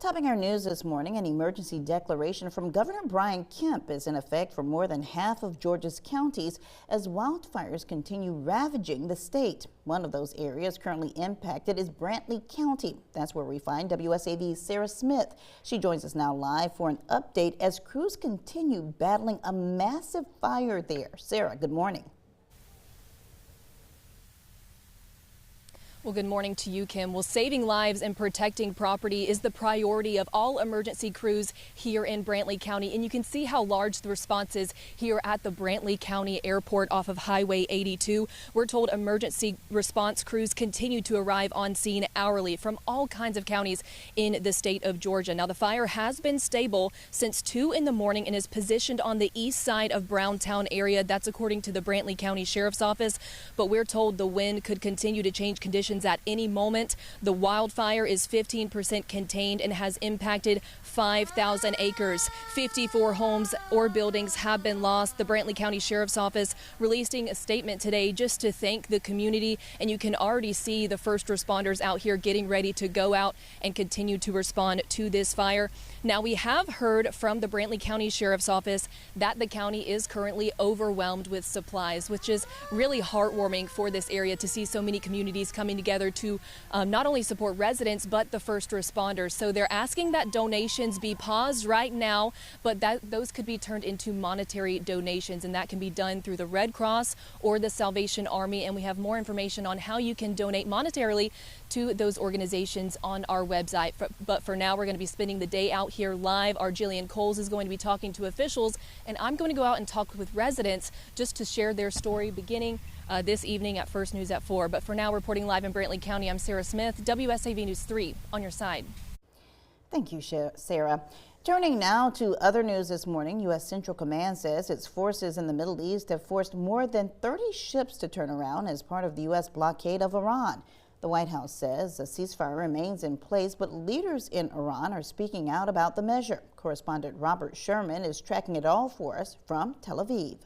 Topping our news this morning, an emergency declaration from Governor Brian Kemp is in effect for more than half of Georgia's counties as wildfires continue ravaging the state. One of those areas currently impacted is Brantley County. That's where we find WSAV's Sarah Smith. She joins us now live for an update as crews continue battling a massive fire there. Sarah, good morning. Well, good morning to you, Kim. Well, saving lives and protecting property is the priority of all emergency crews here in Brantley County. And you can see how large the response is here at the Brantley County Airport off of Highway 82. We're told emergency response crews continue to arrive on scene hourly from all kinds of counties in the state of Georgia. Now, the fire has been stable since 2 in the morning and is positioned on the east side of Browntown area. That's according to the Brantley County Sheriff's Office. But we're told the wind could continue to change conditions at any moment. The wildfire is 15% contained and has impacted 5,000 acres. 54 homes or buildings have been lost. The Brantley County Sheriff's Office releasing a statement today just to thank the community, and you can already see the first responders out here getting ready to go out and continue to respond to this fire. Now, we have heard from the Brantley County Sheriff's Office that the county is currently overwhelmed with supplies, which is really heartwarming for this area to see so many communities coming together to not only support residents but the first responders. So they're asking that donations be paused right now, but those could be turned into monetary donations, and that can be done through the Red Cross or the Salvation Army. And we have more information on how you can donate monetarily to those organizations on our website. But for now, we're going to be spending the day out here live. Our Jillian Coles is going to be talking to officials, and I'm going to go out and talk with residents just to share their story beginning this evening at First News at 4. But for now, reporting live in Brantley County, I'm Sarah Smith, WSAV News 3 on your side. Thank you, Sarah. Turning now to other news this morning, U.S. Central Command says its forces in the Middle East have forced more than 30 ships to turn around as part of the U.S. blockade of Iran. The White House says a ceasefire remains in place, but leaders in Iran are speaking out about the measure. Correspondent Robert Sherman is tracking it all for us from Tel Aviv.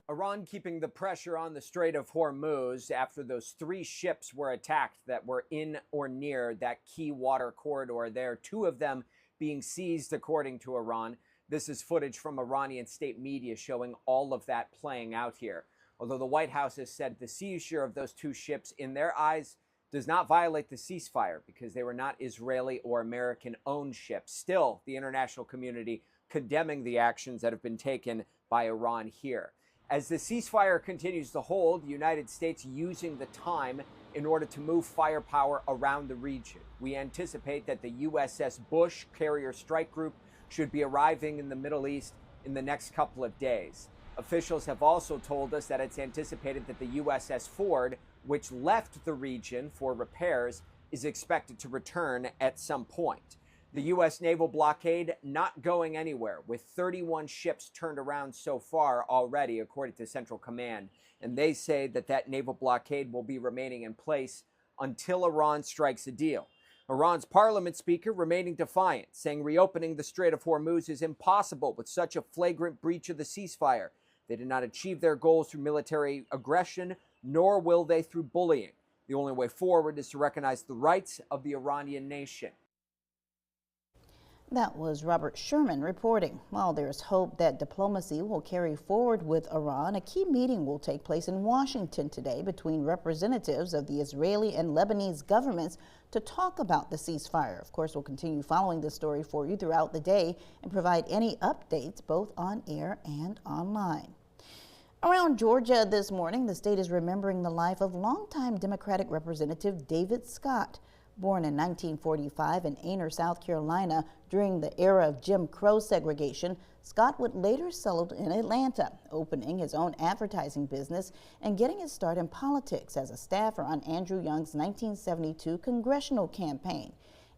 Iran keeping the pressure on the Strait of Hormuz after those 3 ships were attacked that were in or near that key water corridor there, 2 of them being seized according to Iran. This is footage from Iranian state media showing all of that playing out here. Although the White House has said the seizure of those 2 ships, in their eyes, does not violate the ceasefire because they were not Israeli or American-owned ships. Still, the international community condemning the actions that have been taken by Iran here. As the ceasefire continues to hold, the United States using the time in order to move firepower around the region. We anticipate that the USS Bush carrier strike group should be arriving in the Middle East in the next couple of days. Officials have also told us that it's anticipated that the USS Ford, which left the region for repairs, is expected to return at some point. The U.S. naval blockade not going anywhere, with 31 ships turned around so far already, according to Central Command. And they say that that naval blockade will be remaining in place until Iran strikes a deal. Iran's parliament speaker remaining defiant, saying reopening the Strait of Hormuz is impossible with such a flagrant breach of the ceasefire. They did not achieve their goals through military aggression, nor will they through bullying. The only way forward is to recognize the rights of the Iranian nation. That was Robert Sherman reporting. While there's hope that diplomacy will carry forward with Iran, a key meeting will take place in Washington today between representatives of the Israeli and Lebanese governments to talk about the ceasefire. Of course, we'll continue following this story for you throughout the day and provide any updates both on air and online. Around Georgia this morning, the state is remembering the life of longtime Democratic Representative David Scott. Born in 1945 in Aner, South Carolina, during the era of Jim Crow segregation, Scott would later settle in Atlanta, opening his own advertising business and getting his start in politics as a staffer on Andrew Young's 1972 congressional campaign.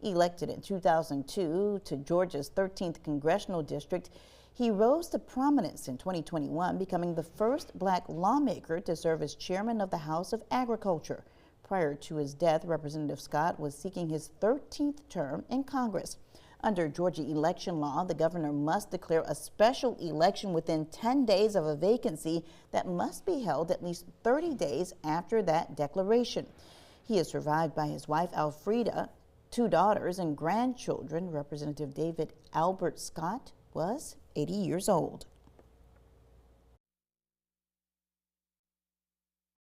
Elected in 2002 to Georgia's 13th congressional district, he rose to prominence in 2021, becoming the first black lawmaker to serve as chairman of the House of Agriculture. Prior to his death, Representative Scott was seeking his 13th term in Congress. Under Georgia election law, the governor must declare a special election within 10 days of a vacancy that must be held at least 30 days after that declaration. He is survived by his wife, Alfreda, 2 daughters and grandchildren. Representative David Albert Scott was 80 years old.